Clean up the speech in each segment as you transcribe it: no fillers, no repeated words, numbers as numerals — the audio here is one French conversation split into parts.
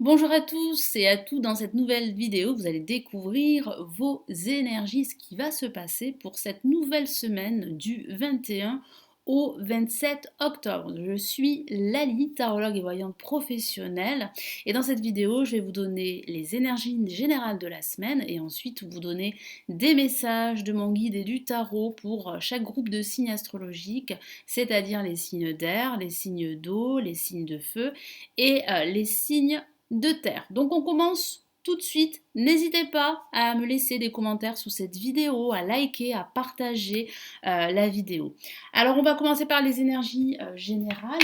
Bonjour à tous et à toutes, dans cette nouvelle vidéo, vous allez découvrir vos énergies, ce qui va se passer pour cette nouvelle semaine du 21 au 27 octobre. Je suis Lali, tarologue et voyante professionnelle, et dans cette vidéo, je vais vous donner les énergies générales de la semaine et ensuite vous donner des messages de mon guide et du tarot pour chaque groupe de signes astrologiques, c'est-à-dire les signes d'air, les signes d'eau, les signes de feu et les signes de terre. Donc on commence tout de suite. N'hésitez pas à me laisser des commentaires sous cette vidéo, à liker, à partager la vidéo. Alors on va commencer par les énergies générales.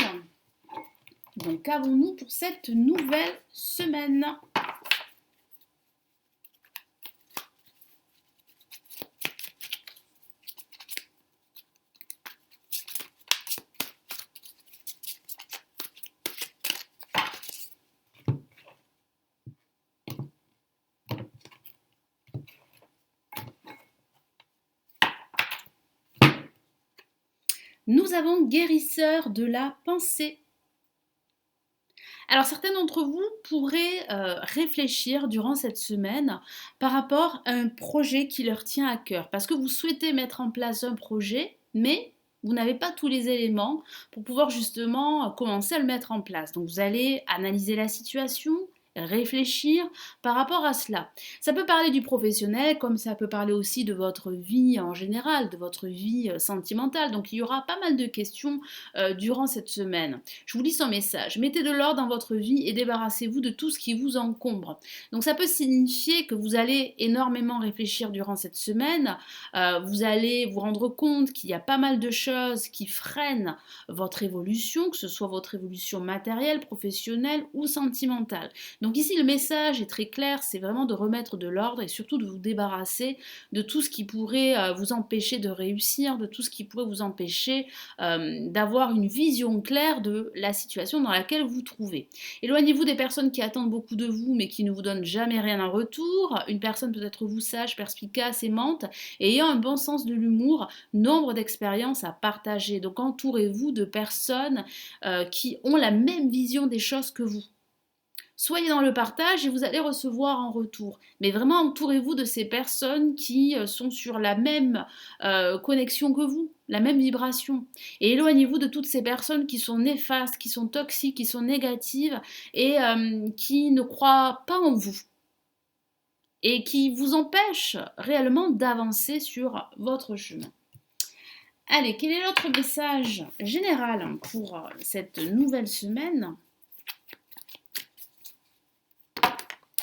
Donc qu'avons-nous pour cette nouvelle semaine? Nous avons guérisseur de la pensée. Alors certains d'entre vous pourraient réfléchir durant cette semaine par rapport à un projet qui leur tient à cœur, parce que vous souhaitez mettre en place un projet, mais vous n'avez pas tous les éléments pour pouvoir justement commencer à le mettre en place. Donc vous allez analyser la situation, réfléchir par rapport à cela. Ça peut parler du professionnel, comme ça peut parler aussi de votre vie en général, de votre vie sentimentale. Donc il y aura pas mal de questions durant cette semaine. Je vous lis son message. Mettez de l'ordre dans votre vie et débarrassez-vous de tout ce qui vous encombre. Donc ça peut signifier que vous allez énormément réfléchir durant cette semaine. Vous allez vous rendre compte qu'il y a pas mal de choses qui freinent votre évolution, que ce soit votre évolution matérielle, professionnelle ou sentimentale. Donc ici le message est très clair, c'est vraiment de remettre de l'ordre et surtout de vous débarrasser de tout ce qui pourrait vous empêcher de réussir, de tout ce qui pourrait vous empêcher d'avoir une vision claire de la situation dans laquelle vous vous trouvez. Éloignez-vous des personnes qui attendent beaucoup de vous mais qui ne vous donnent jamais rien en retour. Une personne peut être vous sage, perspicace, aimante et ayant un bon sens de l'humour, nombre d'expériences à partager. Donc entourez-vous de personnes qui ont la même vision des choses que vous. Soyez dans le partage et vous allez recevoir en retour. Mais vraiment, entourez-vous de ces personnes qui sont sur la même connexion que vous, la même vibration. Et éloignez-vous de toutes ces personnes qui sont néfastes, qui sont toxiques, qui sont négatives et qui ne croient pas en vous et qui vous empêchent réellement d'avancer sur votre chemin. Allez, quel est l'autre message général pour cette nouvelle semaine?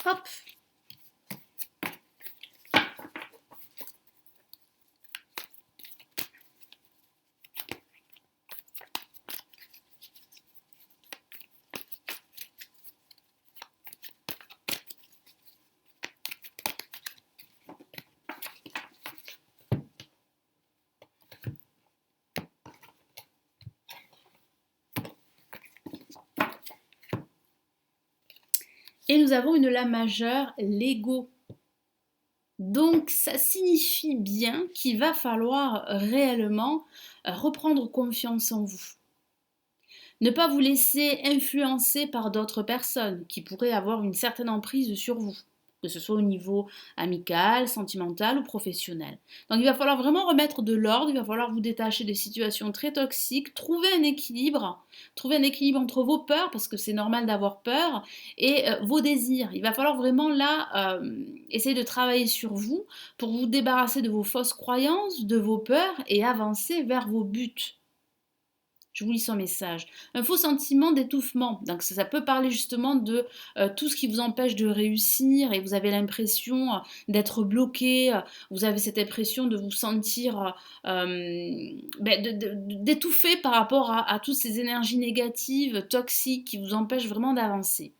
Hop. Et nous avons une La majeure, l'ego. Donc ça signifie bien qu'il va falloir réellement reprendre confiance en vous. Ne pas vous laisser influencer par d'autres personnes qui pourraient avoir une certaine emprise sur vous, que ce soit au niveau amical, sentimental ou professionnel. Donc il va falloir vraiment remettre de l'ordre, il va falloir vous détacher des situations très toxiques, trouver un équilibre entre vos peurs, parce que c'est normal d'avoir peur, et vos désirs. Il va falloir vraiment là essayer de travailler sur vous pour vous débarrasser de vos fausses croyances, de vos peurs et avancer vers vos buts. Je vous lis son message. Un faux sentiment d'étouffement. Donc ça peut parler justement de tout ce qui vous empêche de réussir et vous avez l'impression d'être bloqué. Vous avez cette impression de vous sentir d'étouffer par rapport à toutes ces énergies négatives, toxiques qui vous empêchent vraiment d'avancer.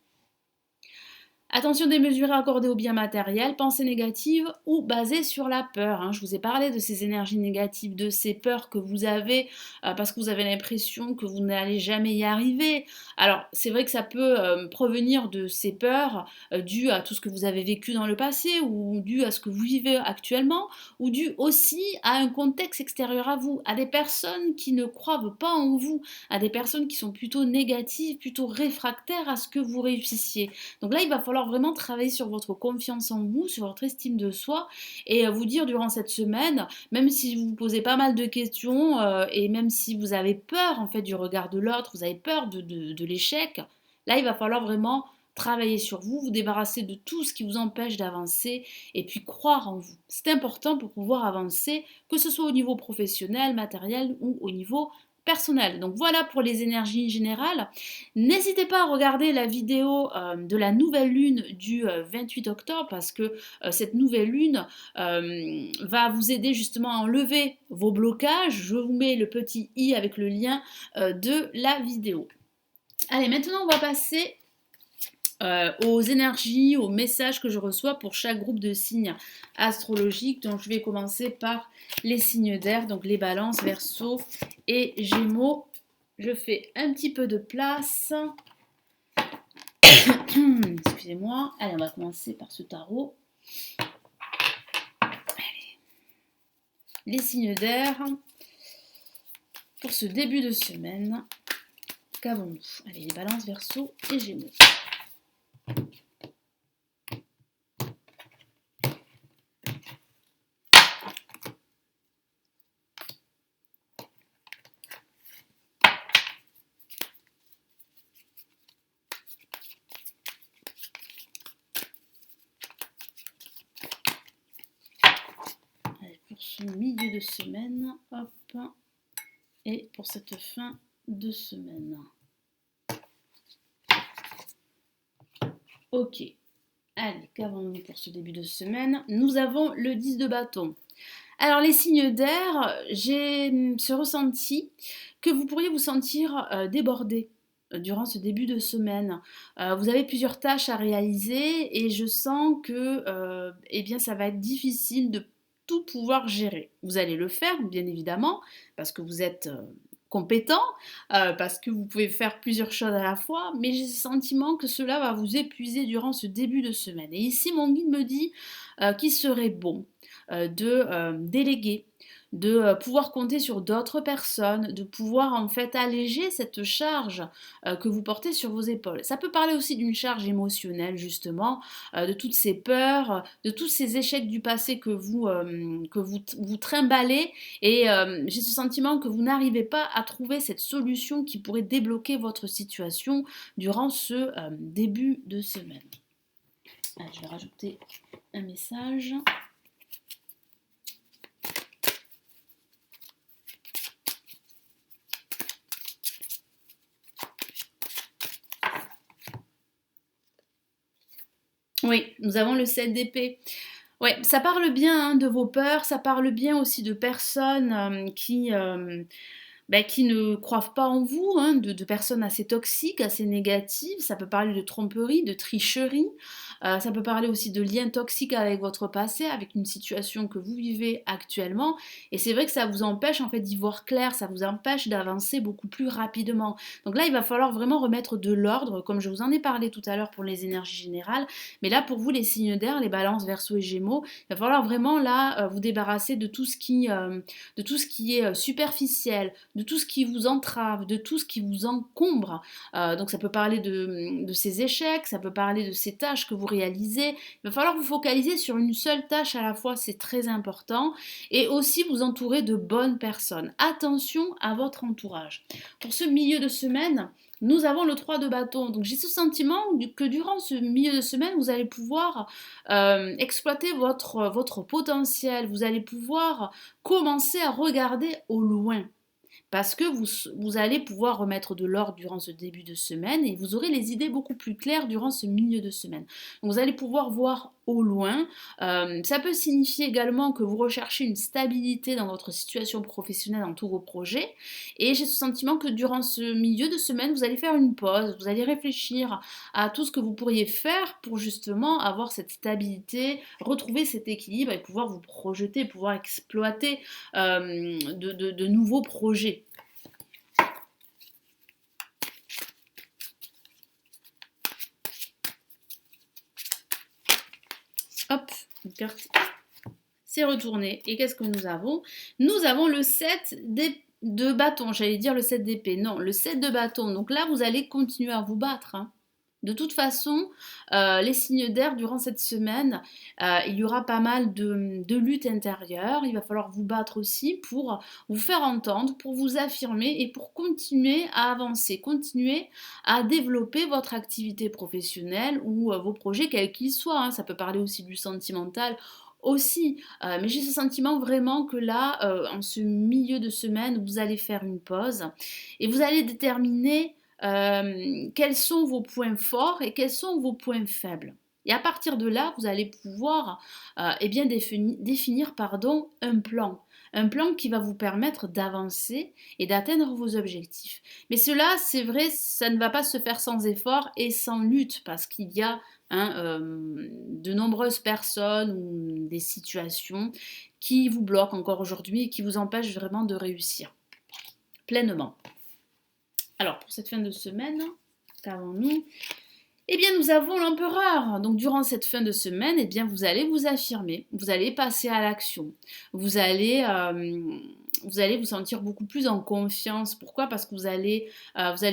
Attention démesurée accordée aux biens matériels, pensées négatives ou basées sur la peur, hein. Je vous ai parlé de ces énergies négatives, de ces peurs que vous avez parce que vous avez l'impression que vous n'allez jamais y arriver. Alors, c'est vrai que ça peut provenir de ces peurs dues à tout ce que vous avez vécu dans le passé ou dues à ce que vous vivez actuellement ou dues aussi à un contexte extérieur à vous, à des personnes qui ne croient pas en vous, à des personnes qui sont plutôt négatives, plutôt réfractaires à ce que vous réussissiez. Donc là, il va falloir vraiment travailler sur votre confiance en vous, sur votre estime de soi et vous dire durant cette semaine, même si vous vous posez pas mal de questions et même si vous avez peur en fait du regard de l'autre, vous avez peur de l'échec, là, il va falloir vraiment travailler sur vous, vous débarrasser de tout ce qui vous empêche d'avancer et puis croire en vous. C'est important pour pouvoir avancer, que ce soit au niveau professionnel, matériel ou au niveau personnel. Donc voilà pour les énergies générales. N'hésitez pas à regarder la vidéo de la nouvelle lune du 28 octobre parce que cette nouvelle lune va vous aider justement à enlever vos blocages. Je vous mets le petit i avec le lien de la vidéo. Allez, maintenant on va passer aux énergies, aux messages que je reçois pour chaque groupe de signes astrologiques. Donc je vais commencer par les signes d'air, donc les balances, verseau et gémeaux. Je fais un petit peu de place. Excusez-moi. Allez, on va commencer par ce tarot. Allez. Les signes d'air pour ce début de semaine. Qu'avons-nous? Allez, les balances, verseau et gémeaux. Pour ce milieu de semaine, hop, et pour cette fin de semaine. Ok, allez, qu'avons-nous pour ce début de semaine? Nous avons le 10 de bâton. Alors les signes d'air, j'ai ce ressenti que vous pourriez vous sentir débordé durant ce début de semaine. Vous avez plusieurs tâches à réaliser et je sens que eh bien, ça va être difficile de tout pouvoir gérer. Vous allez le faire, bien évidemment, parce que vous êtes compétent, parce que vous pouvez faire plusieurs choses à la fois, mais j'ai le sentiment que cela va vous épuiser durant ce début de semaine. Et ici, mon guide me dit qu'il serait bon de déléguer, de pouvoir compter sur d'autres personnes, de pouvoir en fait alléger cette charge que vous portez sur vos épaules. Ça peut parler aussi d'une charge émotionnelle justement, de toutes ces peurs, de tous ces échecs du passé que vous trimballez et j'ai ce sentiment que vous n'arrivez pas à trouver cette solution qui pourrait débloquer votre situation durant ce début de semaine. Allez, je vais rajouter un message. Oui, nous avons le 7 d'épée. Ouais, ça parle bien hein, de vos peurs, ça parle bien aussi de personnes qui ne croient pas en vous, hein, de personnes assez toxiques, assez négatives. Ça peut parler de tromperie, de tricherie. Ça peut parler aussi de liens toxiques avec votre passé, avec une situation que vous vivez actuellement. Et c'est vrai que ça vous empêche en fait d'y voir clair, ça vous empêche d'avancer beaucoup plus rapidement. Donc là, il va falloir vraiment remettre de l'ordre, comme je vous en ai parlé tout à l'heure pour les énergies générales. Mais là, pour vous, les signes d'air, les balances, verseau et gémeaux, il va falloir vraiment là vous débarrasser de tout ce qui est superficiel, de tout ce qui vous entrave, de tout ce qui vous encombre. Donc ça peut parler de ces échecs, ça peut parler de ces tâches que vous réalisez. Il va falloir vous focaliser sur une seule tâche à la fois, c'est très important. Et aussi vous entourer de bonnes personnes. Attention à votre entourage. Pour ce milieu de semaine, nous avons le 3 de bâton. Donc j'ai ce sentiment que durant ce milieu de semaine, vous allez pouvoir exploiter votre potentiel. Vous allez pouvoir commencer à regarder au loin. Parce que vous allez pouvoir remettre de l'ordre durant ce début de semaine et vous aurez les idées beaucoup plus claires durant ce milieu de semaine. Donc vous allez pouvoir voir au loin. Ça peut signifier également que vous recherchez une stabilité dans votre situation professionnelle dans tous vos projets. Et j'ai ce sentiment que durant ce milieu de semaine, vous allez faire une pause, vous allez réfléchir à tout ce que vous pourriez faire pour justement avoir cette stabilité, retrouver cet équilibre et pouvoir vous projeter, pouvoir exploiter de nouveaux projets. Hop, une carte, c'est retourné. Et qu'est-ce que nous avons? Nous avons le 7 de bâton, j'allais dire le 7 d'épée. Non, le 7 de bâton. Donc là, vous allez continuer à vous battre, hein. De toute façon, les signes d'air, durant cette semaine, il y aura pas mal de luttes intérieures. Il va falloir vous battre aussi pour vous faire entendre, pour vous affirmer et pour continuer à avancer, continuer à développer votre activité professionnelle ou vos projets, quels qu'ils soient, hein. Ça peut parler aussi du sentimental aussi, mais j'ai ce sentiment vraiment que là, en ce milieu de semaine, vous allez faire une pause et vous allez déterminer quels sont vos points forts et quels sont vos points faibles. Et à partir de là, vous allez pouvoir eh bien définir pardon, un plan qui va vous permettre d'avancer et d'atteindre vos objectifs. Mais cela, c'est vrai, ça ne va pas se faire sans effort et sans lutte, parce qu'il y a de nombreuses personnes ou des situations qui vous bloquent encore aujourd'hui et qui vous empêchent vraiment de réussir pleinement. Alors, pour cette fin de semaine, qu'avons-nous? Eh bien, nous avons l'empereur. Donc, durant cette fin de semaine, eh bien, vous allez vous affirmer, vous allez passer à l'action, vous allez, vous allez vous sentir beaucoup plus en confiance. Pourquoi? Parce que vous allez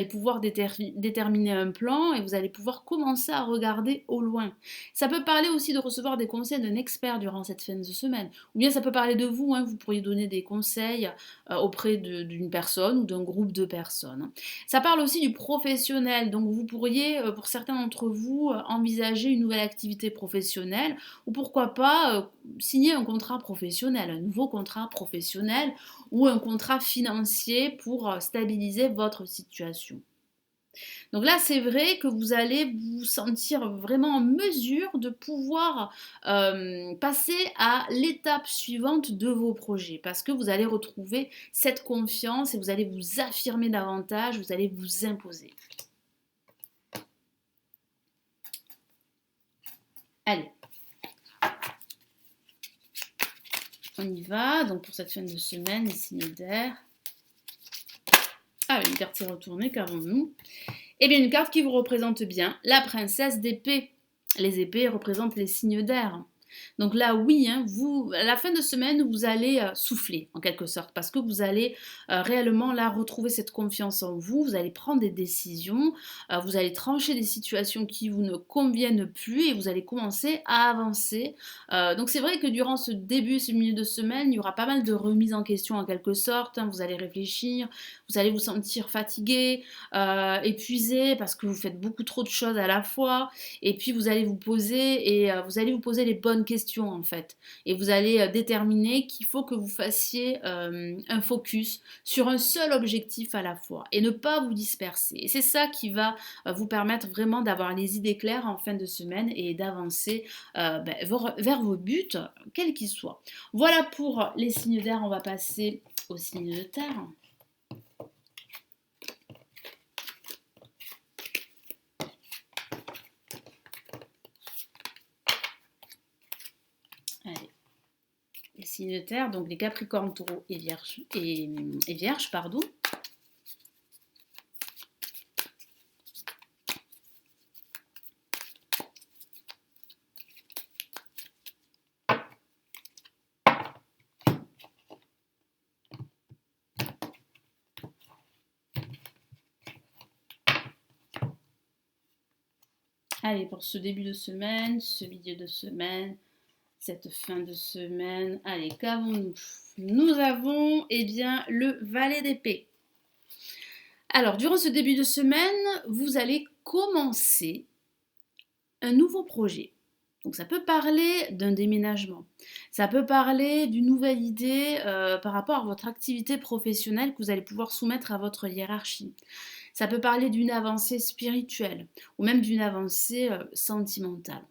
pouvoir déterminer un plan et vous allez pouvoir commencer à regarder au loin. Ça peut parler aussi de recevoir des conseils d'un expert durant cette fin de semaine. Ou bien ça peut parler de vous, hein, vous pourriez donner des conseils auprès d'une personne ou d'un groupe de personnes. Ça parle aussi du professionnel, donc vous pourriez, pour certains d'entre vous, envisager une nouvelle activité professionnelle ou pourquoi pas signer un contrat professionnel, un nouveau contrat professionnel ou un contrat financier pour stabiliser votre situation. Donc là, c'est vrai que vous allez vous sentir vraiment en mesure de pouvoir passer à l'étape suivante de vos projets parce que vous allez retrouver cette confiance et vous allez vous affirmer davantage, vous allez vous imposer. Allez, on y va. Donc pour cette fin de semaine, les signes d'air. Ah, une carte s'est retournée, qu'avons-nous? Eh bien, une carte qui vous représente bien, la princesse d'épée. Les épées représentent les signes d'air. Donc là, oui, hein, vous, à la fin de semaine, vous allez souffler, en quelque sorte, parce que vous allez réellement là retrouver cette confiance en vous, vous allez prendre des décisions, vous allez trancher des situations qui vous ne conviennent plus et vous allez commencer à avancer. Donc c'est vrai que durant ce début, ce milieu de semaine, il y aura pas mal de remises en question en quelque sorte, hein, vous allez réfléchir, vous allez vous sentir fatigué, épuisé, parce que vous faites beaucoup trop de choses à la fois, et puis vous allez vous poser et vous allez vous poser les bonnes questions en fait. Et vous allez déterminer qu'il faut que vous fassiez un focus sur un seul objectif à la fois et ne pas vous disperser. Et c'est ça qui va vous permettre vraiment d'avoir les idées claires en fin de semaine et d'avancer vers vos buts, quels qu'ils soient. Voilà pour les signes d'air, on va passer aux signes de terre. Allez. Les signes de terre, donc les Capricornes, Taureaux et Vierges, pardon. Allez, pour ce début de semaine, ce milieu de semaine, cette fin de semaine. Allez, qu'avons-nous? Nous avons, eh bien, le valet d'épée. Alors, durant ce début de semaine, vous allez commencer un nouveau projet. Donc, ça peut parler d'un déménagement. Ça peut parler d'une nouvelle idée par rapport à votre activité professionnelle que vous allez pouvoir soumettre à votre hiérarchie. Ça peut parler d'une avancée spirituelle ou même d'une avancée sentimentale.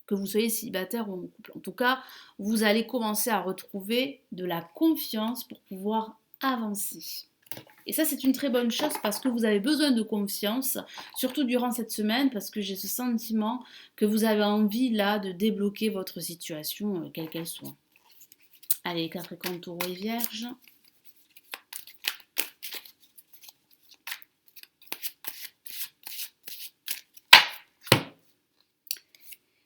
que vous soyez célibataire ou en couple. En tout cas, vous allez commencer à retrouver de la confiance pour pouvoir avancer. Et ça, c'est une très bonne chose parce que vous avez besoin de confiance, surtout durant cette semaine, parce que j'ai ce sentiment que vous avez envie là de débloquer votre situation, quelle qu'elle soit. Allez, Capricorne, Taureau et Vierge.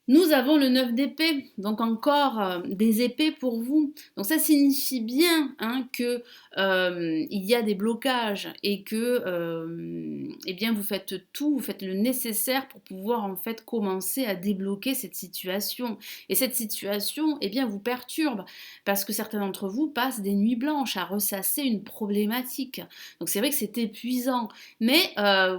Nous avons le 9 d'épée, donc encore des épées pour vous. Donc ça signifie bien que il y a des blocages et que eh bien vous faites tout, vous faites le nécessaire pour pouvoir en fait commencer à débloquer cette situation. Et cette situation eh bien vous perturbe parce que certains d'entre vous passent des nuits blanches à ressasser une problématique. Donc c'est vrai que c'est épuisant, mais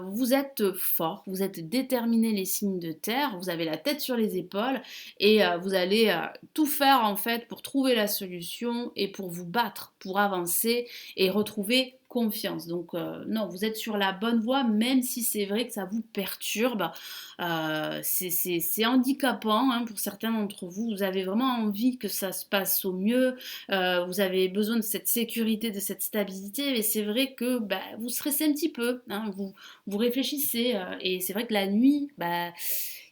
vous êtes fort, vous êtes déterminés les signes de terre, vous avez la tête sur les épaules et vous allez tout faire en fait pour trouver la solution et pour vous battre, pour avancer et retrouver confiance. Donc non, vous êtes sur la bonne voie, même si c'est vrai que ça vous perturbe. C'est handicapant pour certains d'entre vous. Vous avez vraiment envie que ça se passe au mieux. Vous avez besoin de cette sécurité, de cette stabilité. Mais c'est vrai que vous stressez un petit peu. Vous réfléchissez. Et c'est vrai que la nuit,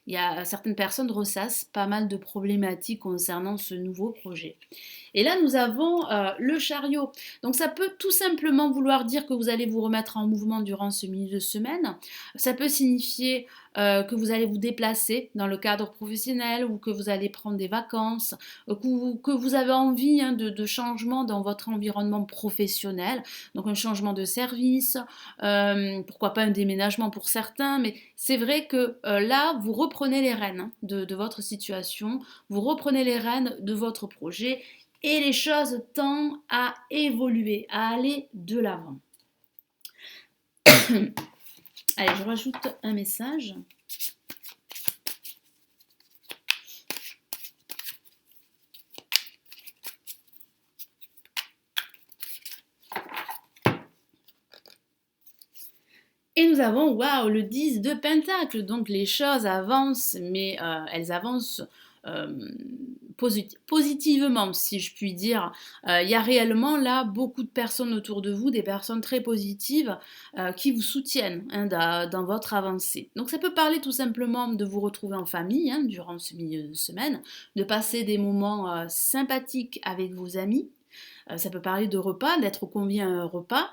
il y a certaines personnes ressassent pas mal de problématiques concernant ce nouveau projet. Et là, nous avons le chariot. Donc ça peut tout simplement vouloir dire que vous allez vous remettre en mouvement durant ce milieu de semaine. Ça peut signifier que vous allez vous déplacer dans le cadre professionnel ou que vous allez prendre des vacances, que vous avez envie de changement dans votre environnement professionnel, donc un changement de service, pourquoi pas un déménagement pour certains, mais c'est vrai que là, vous reprenez les rênes de votre situation, vous reprenez les rênes de votre projet et les choses tendent à évoluer, à aller de l'avant. Allez, je rajoute un message. Et nous avons, waouh, le 10 de Pentacle. Donc les choses avancent, mais elles avancent positivement, si je puis dire. Il y a réellement là beaucoup de personnes autour de vous, des personnes très positives qui vous soutiennent dans votre avancée. Donc ça peut parler tout simplement de vous retrouver en famille durant ce milieu de semaine, de passer des moments sympathiques avec vos amis. Ça peut parler de repas, d'être convié à un repas.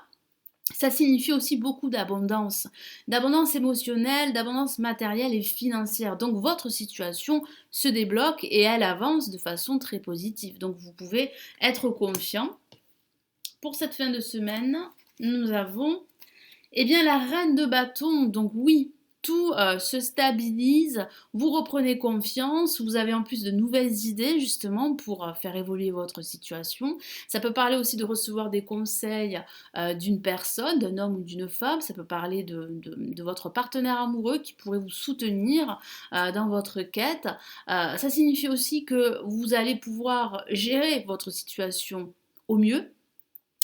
Ça signifie aussi beaucoup d'abondance émotionnelle, d'abondance matérielle et financière. Donc votre situation se débloque et elle avance de façon très positive. Donc vous pouvez être confiant. Pour cette fin de semaine, nous avons la reine de bâton. Donc oui, tout se stabilise, vous reprenez confiance, vous avez en plus de nouvelles idées justement pour faire évoluer votre situation. Ça peut parler aussi de recevoir des conseils d'une personne, d'un homme ou d'une femme, ça peut parler de votre partenaire amoureux qui pourrait vous soutenir dans votre quête. Ça signifie aussi que vous allez pouvoir gérer votre situation au mieux,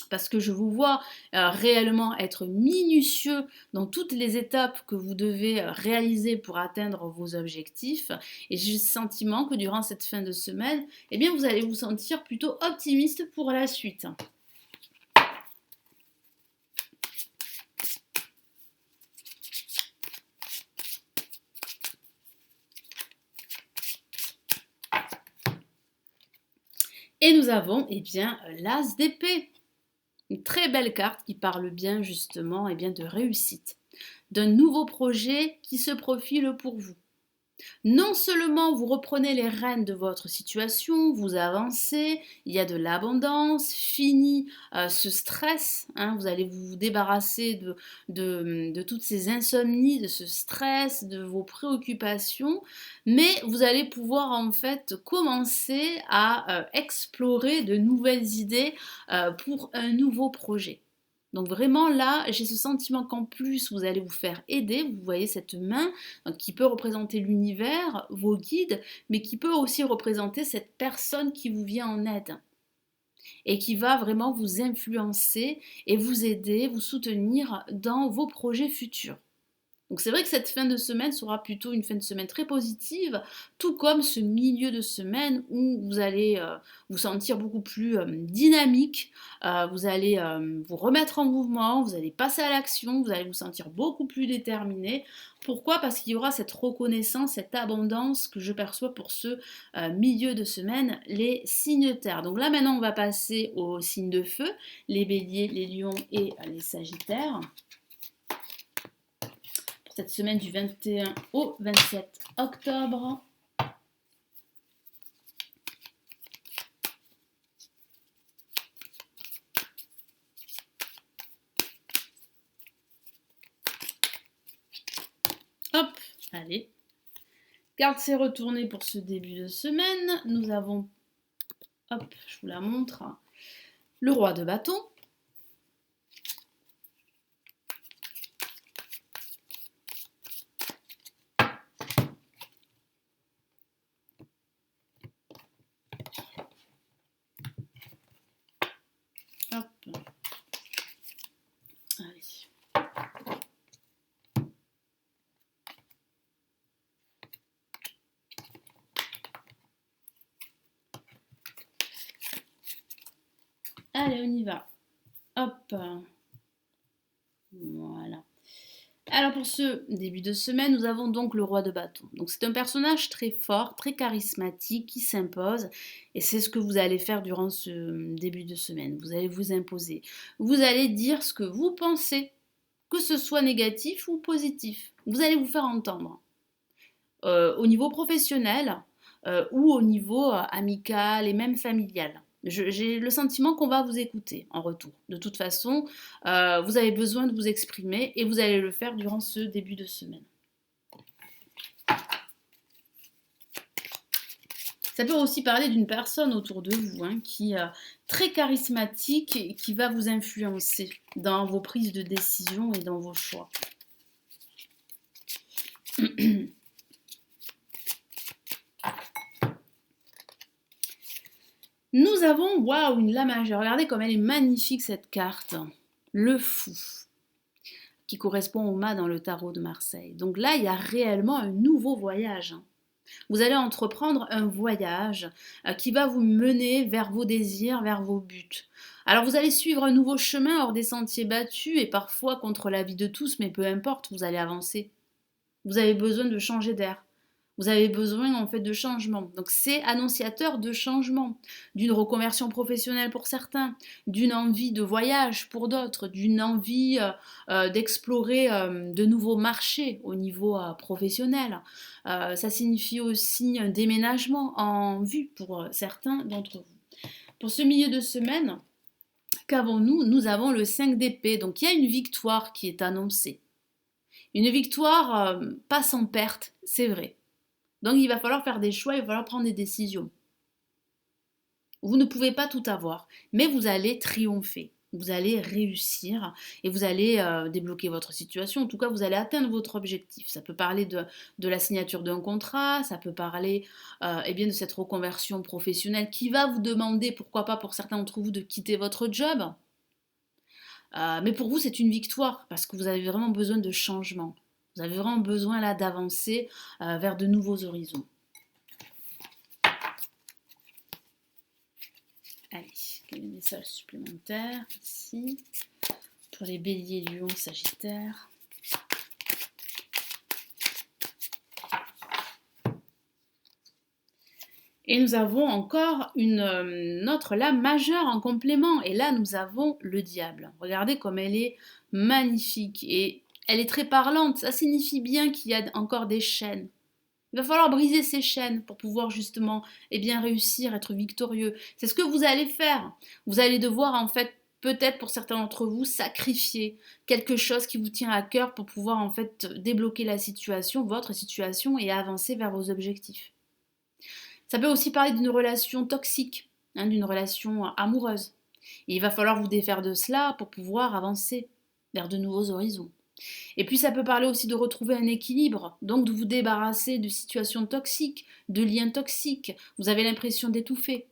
parce que je vous vois réellement être minutieux dans toutes les étapes que vous devez réaliser pour atteindre vos objectifs. Et j'ai le sentiment que durant cette fin de semaine, vous allez vous sentir plutôt optimiste pour la suite. Et nous avons l'as d'épée. Une très belle carte qui parle bien justement de réussite, d'un nouveau projet qui se profile pour vous. Non seulement vous reprenez les rênes de votre situation, vous avancez, il y a de l'abondance, fini ce stress, vous allez vous débarrasser de toutes ces insomnies, de ce stress, de vos préoccupations, mais vous allez pouvoir en fait commencer à explorer de nouvelles idées pour un nouveau projet. Donc vraiment là, j'ai ce sentiment qu'en plus vous allez vous faire aider, vous voyez cette main qui peut représenter l'univers, vos guides, mais qui peut aussi représenter cette personne qui vous vient en aide et qui va vraiment vous influencer et vous aider, vous soutenir dans vos projets futurs. Donc c'est vrai que cette fin de semaine sera plutôt une fin de semaine très positive, tout comme ce milieu de semaine où vous allez vous sentir beaucoup plus dynamique, vous allez vous remettre en mouvement, vous allez passer à l'action, vous allez vous sentir beaucoup plus déterminé. Pourquoi? Parce qu'il y aura cette reconnaissance, cette abondance que je perçois pour ce milieu de semaine, les signes terre. Donc là maintenant on va passer aux signes de feu, les béliers, les lions et les sagittaires. Cette semaine du 21 au 27 octobre. Hop, allez. Carte s'est retournée pour ce début de semaine. Nous avons, hop, je vous la montre, le roi de bâton. Hop. Allez. Allez, on y va. Hop. Voilà. Alors pour ce début de semaine, nous avons donc le roi de bâton. Donc c'est un personnage très fort, très charismatique, qui s'impose. Et c'est ce que vous allez faire durant ce début de semaine. Vous allez vous imposer. Vous allez dire ce que vous pensez, que ce soit négatif ou positif. Vous allez vous faire entendre. Au niveau professionnel ou au niveau amical et même familial. J'ai le sentiment qu'on va vous écouter en retour. De toute façon, vous avez besoin de vous exprimer et vous allez le faire durant ce début de semaine. Ça peut aussi parler d'une personne autour de vous qui est très charismatique et qui va vous influencer dans vos prises de décision et dans vos choix. Nous avons, waouh, une lame majeure. Regardez comme elle est magnifique cette carte. Le fou, qui correspond au mât dans le tarot de Marseille. Donc là, il y a réellement un nouveau voyage. Vous allez entreprendre un voyage qui va vous mener vers vos désirs, vers vos buts. Alors vous allez suivre un nouveau chemin hors des sentiers battus et parfois contre l'avis de tous, mais peu importe, vous allez avancer. Vous avez besoin de changer d'air. Vous avez besoin en fait de changement. Donc c'est annonciateur de changement, d'une reconversion professionnelle pour certains, d'une envie de voyage pour d'autres, d'une envie d'explorer de nouveaux marchés au niveau professionnel. Ça signifie aussi un déménagement en vue pour certains d'entre vous. Pour ce milieu de semaine, qu'avons-nous? Nous avons le 5 d'épée. Donc il y a une victoire qui est annoncée. Une victoire pas sans perte, c'est vrai. Donc il va falloir faire des choix, il va falloir prendre des décisions. Vous ne pouvez pas tout avoir, mais vous allez triompher, vous allez réussir et vous allez débloquer votre situation. En tout cas, vous allez atteindre votre objectif. Ça peut parler de la signature d'un contrat, ça peut parler eh bien, de cette reconversion professionnelle qui va vous demander, pourquoi pas pour certains d'entre vous, de quitter votre job. Mais pour vous, c'est une victoire parce que vous avez vraiment besoin de changement. Vous avez vraiment besoin là d'avancer vers de nouveaux horizons. Allez, quel est le message supplémentaire ici pour les béliers, lions, sagittaires? Et nous avons encore une autre lame majeure en complément. Et là, nous avons le diable. Regardez comme elle est magnifique et elle est très parlante. Ça signifie bien qu'il y a encore des chaînes. Il va falloir briser ces chaînes pour pouvoir justement eh bien, réussir, être victorieux. C'est ce que vous allez faire. Vous allez devoir en fait, peut-être pour certains d'entre vous, sacrifier quelque chose qui vous tient à cœur pour pouvoir en fait débloquer la situation, votre situation et avancer vers vos objectifs. Ça peut aussi parler d'une relation toxique, d'une relation amoureuse. Et il va falloir vous défaire de cela pour pouvoir avancer vers de nouveaux horizons. Et puis ça peut parler aussi de retrouver un équilibre, donc de vous débarrasser de situations toxiques, de liens toxiques. Vous avez l'impression d'étouffer.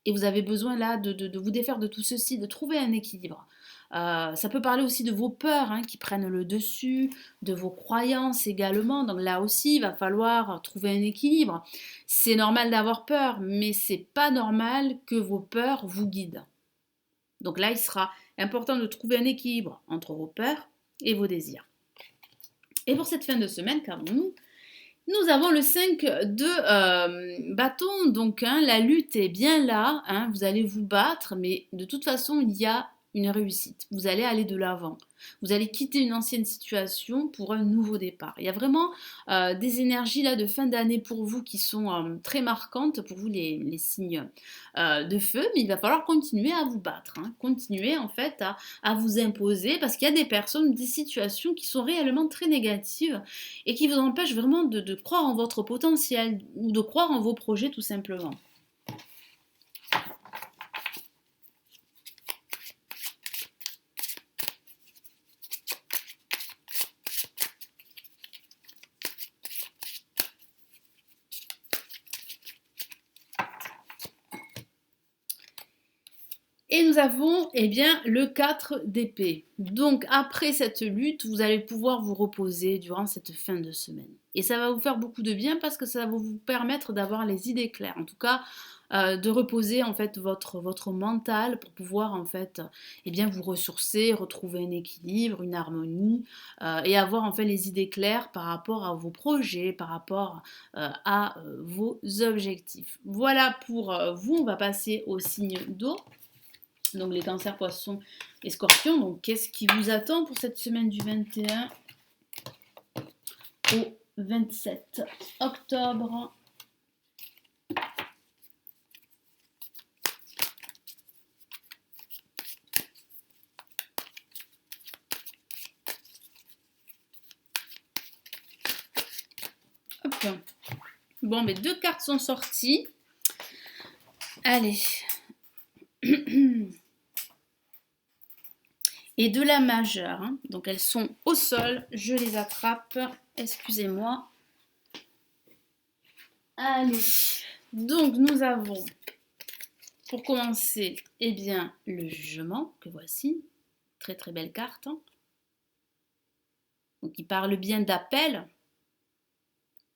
Et vous avez besoin là de vous défaire de tout ceci, de trouver un équilibre. Ça peut parler aussi de vos peurs hein, qui prennent le dessus, de vos croyances également. Donc là aussi, il va falloir trouver un équilibre. C'est normal d'avoir peur, mais c'est pas normal que vos peurs vous guident. Donc là, il sera important de trouver un équilibre entre vos peurs et vos désirs. Et pour cette fin de semaine, qu'avons-nous? Nous avons le 5 de bâton, donc hein, la lutte est bien là, hein, vous allez vous battre, mais de toute façon, il y a une réussite. Vous allez aller de l'avant. Vous allez quitter une ancienne situation pour un nouveau départ. Il y a vraiment des énergies là de fin d'année pour vous qui sont très marquantes, pour vous les signes de feu, mais il va falloir continuer à vous battre, hein, continuer en fait à vous imposer, parce qu'il y a des personnes, des situations qui sont réellement très négatives et qui vous empêchent vraiment de croire en votre potentiel ou de croire en vos projets tout simplement. Et nous avons eh bien, le 4 d'épée. Donc après cette lutte, vous allez pouvoir vous reposer durant cette fin de semaine. Et ça va vous faire beaucoup de bien parce que ça va vous permettre d'avoir les idées claires. En tout cas, de reposer en fait votre mental pour pouvoir en fait eh bien, vous ressourcer, retrouver un équilibre, une harmonie et avoir en fait les idées claires par rapport à vos projets, par rapport à vos objectifs. Voilà pour vous, on va passer au signe d'eau. Donc les cancers, poissons et scorpions. Donc qu'est-ce qui vous attend pour cette semaine du 21 au 27 octobre? Hop. Bon, mes deux cartes sont sorties. Allez. Et de la majeure. Hein. Donc elles sont au sol. Je les attrape. Excusez-moi. Allez. Donc nous avons, pour commencer, eh bien, le jugement, que voici. Très très belle carte. Hein. Donc il parle bien d'appel.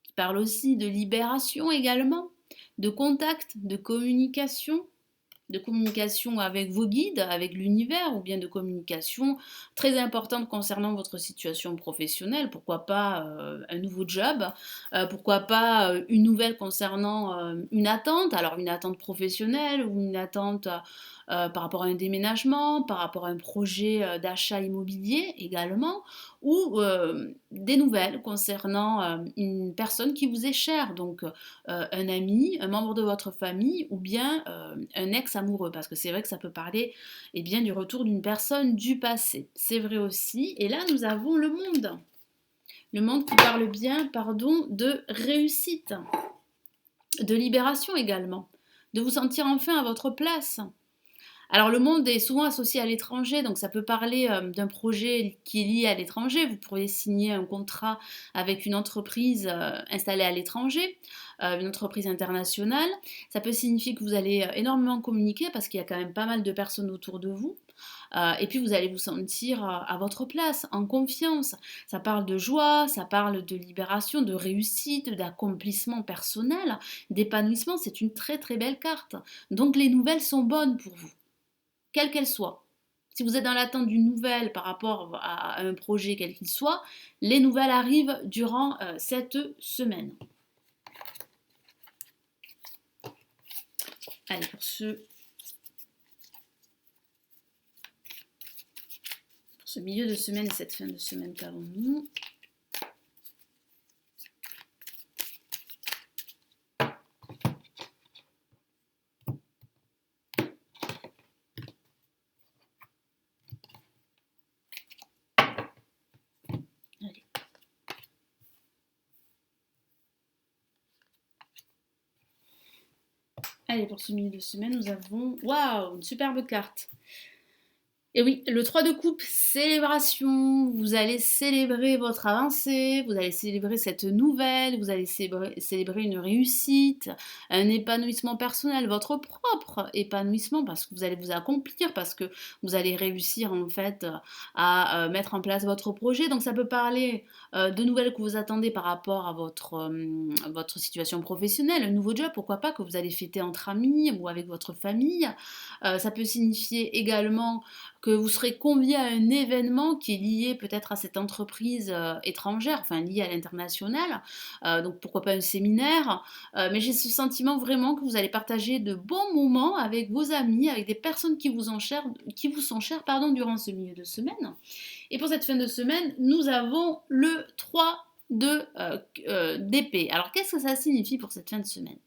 Il parle aussi de libération également, de contact, de communication avec vos guides, avec l'univers, ou bien de communication très importante concernant votre situation professionnelle. Pourquoi pas un nouveau job, pourquoi pas une nouvelle concernant une attente, alors une attente professionnelle ou une attente par rapport à un déménagement, par rapport à un projet d'achat immobilier également, ou des nouvelles concernant une personne qui vous est chère, donc un ami, un membre de votre famille ou bien un ex-amoureux, parce que c'est vrai que ça peut parler eh bien, du retour d'une personne du passé. C'est vrai aussi. Et là, nous avons le monde. Le monde qui parle bien, pardon, de réussite, de libération également, de vous sentir enfin à votre place. Alors le monde est souvent associé à l'étranger, donc ça peut parler d'un projet qui est lié à l'étranger. Vous pourriez signer un contrat avec une entreprise installée à l'étranger, une entreprise internationale. Ça peut signifier que vous allez énormément communiquer parce qu'il y a quand même pas mal de personnes autour de vous. Et puis vous allez vous sentir à votre place, en confiance. Ça parle de joie, ça parle de libération, de réussite, d'accomplissement personnel, d'épanouissement. C'est une très très belle carte. Donc les nouvelles sont bonnes pour vous, quelle qu'elle soit. Si vous êtes dans l'attente d'une nouvelle par rapport à un projet quel qu'il soit, les nouvelles arrivent durant cette semaine. Allez, pour ce milieu de semaine et cette fin de semaine qu'avons-nous? Allez, pour ce milieu de semaine, nous avons... Waouh, une superbe carte. Et oui, le 3 de coupe, célébration. Vous allez célébrer votre avancée, vous allez célébrer cette nouvelle, vous allez célébrer une réussite, un épanouissement personnel, votre propre épanouissement parce que vous allez vous accomplir, parce que vous allez réussir en fait à mettre en place votre projet. Donc ça peut parler de nouvelles que vous attendez par rapport à votre situation professionnelle, un nouveau job, pourquoi pas, que vous allez fêter entre amis ou avec votre famille. Ça peut signifier également que vous serez convié à un événement qui est lié peut-être à cette entreprise étrangère, enfin lié à l'international, donc pourquoi pas un séminaire, mais j'ai ce sentiment vraiment que vous allez partager de bons moments avec vos amis, avec des personnes qui vous sont chères pardon, durant ce milieu de semaine. Et pour cette fin de semaine, nous avons le 3 d'épée. Alors qu'est-ce que ça signifie pour cette fin de semaine?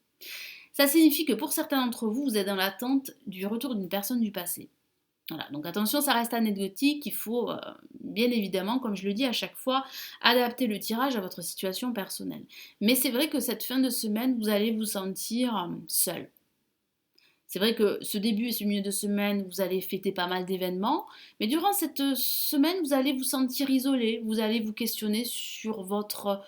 Ça signifie que pour certains d'entre vous, vous êtes dans l'attente du retour d'une personne du passé. Voilà, donc attention, ça reste anecdotique, il faut bien évidemment, comme je le dis à chaque fois, adapter le tirage à votre situation personnelle. Mais c'est vrai que cette fin de semaine, vous allez vous sentir seul. C'est vrai que ce début et ce milieu de semaine, vous allez fêter pas mal d'événements, mais durant cette semaine, vous allez vous sentir isolé, vous allez vous questionner sur votre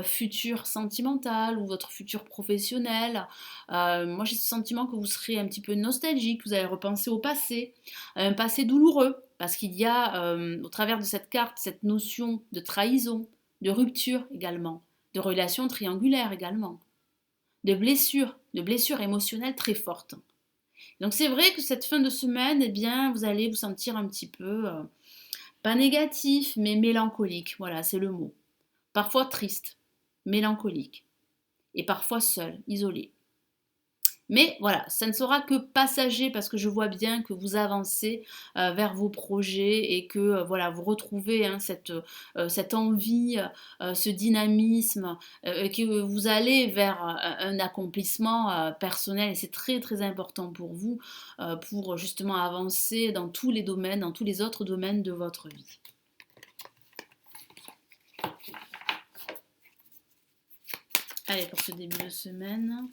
futur sentimental ou votre futur professionnel. Moi, j'ai ce sentiment que vous serez un petit peu nostalgique, vous allez repenser au passé, un passé douloureux, parce qu'il y a au travers de cette carte cette notion de trahison, de rupture également, de relations triangulaires également, de blessures émotionnelles très fortes. Donc c'est vrai que cette fin de semaine, eh bien, vous allez vous sentir un petit peu, pas négatif, mais mélancolique. Voilà, c'est le mot. Parfois triste, mélancolique, et parfois seul, isolé. Mais voilà, ça ne sera que passager parce que je vois bien que vous avancez vers vos projets et que voilà, vous retrouvez cette envie, ce dynamisme, que vous allez vers un accomplissement personnel et c'est très très important pour vous pour justement avancer dans tous les domaines, dans tous les autres domaines de votre vie. Allez, pour ce début de semaine.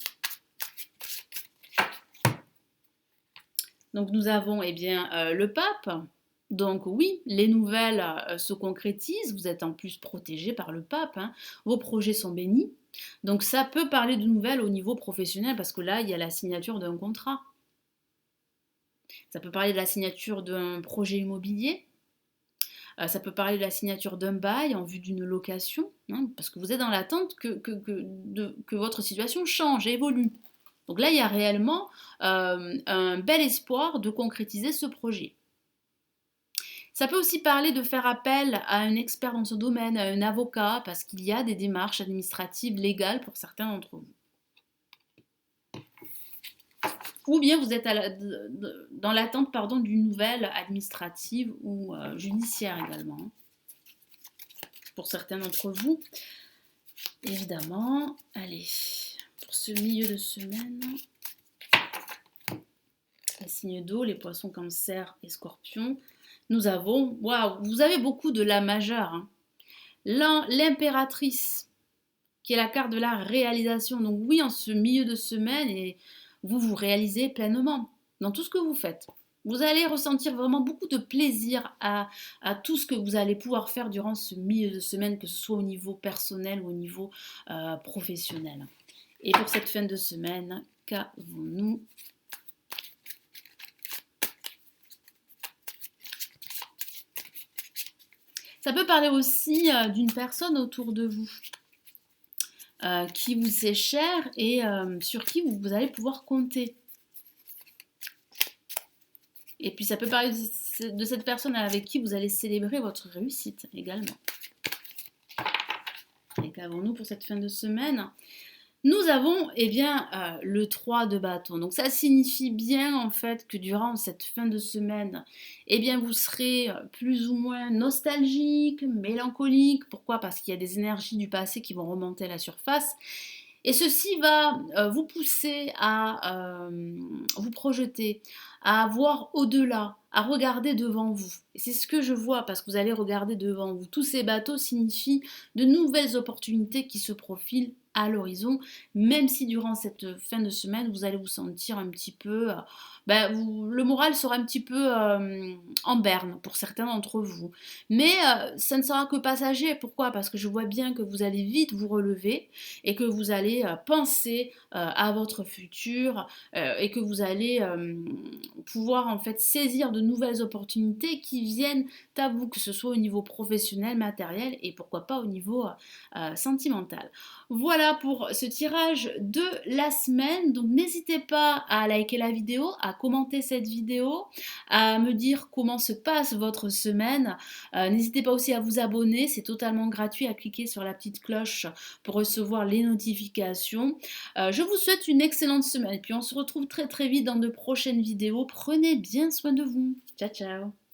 Donc nous avons eh bien, le pape. Donc oui, les nouvelles se concrétisent, vous êtes en plus protégé par le pape, hein. Vos projets sont bénis. Donc ça peut parler de nouvelles au niveau professionnel parce que là, il y a la signature d'un contrat. Ça peut parler de la signature d'un projet immobilier. Ça peut parler de la signature d'un bail en vue d'une location, hein, parce que vous êtes dans l'attente que votre situation change, évolue. Donc là, il y a réellement un bel espoir de concrétiser ce projet. Ça peut aussi parler de faire appel à un expert dans ce domaine, à un avocat, parce qu'il y a des démarches administratives légales pour certains d'entre vous. Ou bien vous êtes dans l'attente d'une nouvelle administrative ou judiciaire également, hein, pour certains d'entre vous. Évidemment, allez, pour ce milieu de semaine, les signes d'eau, les poissons, cancer et scorpions, nous avons, waouh, vous avez beaucoup de la majeure, hein. L'impératrice, qui est la carte de la réalisation. Donc oui, en ce milieu de semaine, et vous vous réalisez pleinement dans tout ce que vous faites. Vous allez ressentir vraiment beaucoup de plaisir à tout ce que vous allez pouvoir faire durant ce milieu de semaine, que ce soit au niveau personnel ou au niveau professionnel. Et pour cette fin de semaine, qu'avons-nous? Ça peut parler aussi d'une personne autour de vous qui vous est chère et sur qui vous allez pouvoir compter. Et puis ça peut parler de cette personne avec qui vous allez célébrer votre réussite également. Et qu'avons-nous pour cette fin de semaine? Nous avons le 3 de bâton. Donc ça signifie bien en fait que durant cette fin de semaine, vous serez plus ou moins nostalgique, mélancolique. Pourquoi? Parce qu'il y a des énergies du passé qui vont remonter à la surface. Et ceci va vous pousser à vous projeter, à voir au-delà, à regarder devant vous. Et c'est ce que je vois parce que vous allez regarder devant vous. Tous ces bateaux signifient de nouvelles opportunités qui se profilent à l'horizon, même si durant cette fin de semaine, vous allez vous sentir un petit peu, le moral sera un petit peu en berne pour certains d'entre vous. Mais ça ne sera que passager. Pourquoi? Parce que je vois bien que vous allez vite vous relever et que vous allez penser à votre futur et que vous allez pouvoir en fait saisir de nouvelles opportunités qui viennent à vous, que ce soit au niveau professionnel, matériel et pourquoi pas au niveau sentimental. Voilà pour ce tirage de la semaine. Donc n'hésitez pas à liker la vidéo, à commenter cette vidéo, à me dire comment se passe votre semaine. N'hésitez pas aussi à vous abonner, c'est totalement gratuit, à cliquer sur la petite cloche pour recevoir les notifications. Je vous souhaite une excellente semaine et puis on se retrouve très très vite dans de prochaines vidéos. Prenez bien soin de vous. Ciao ciao.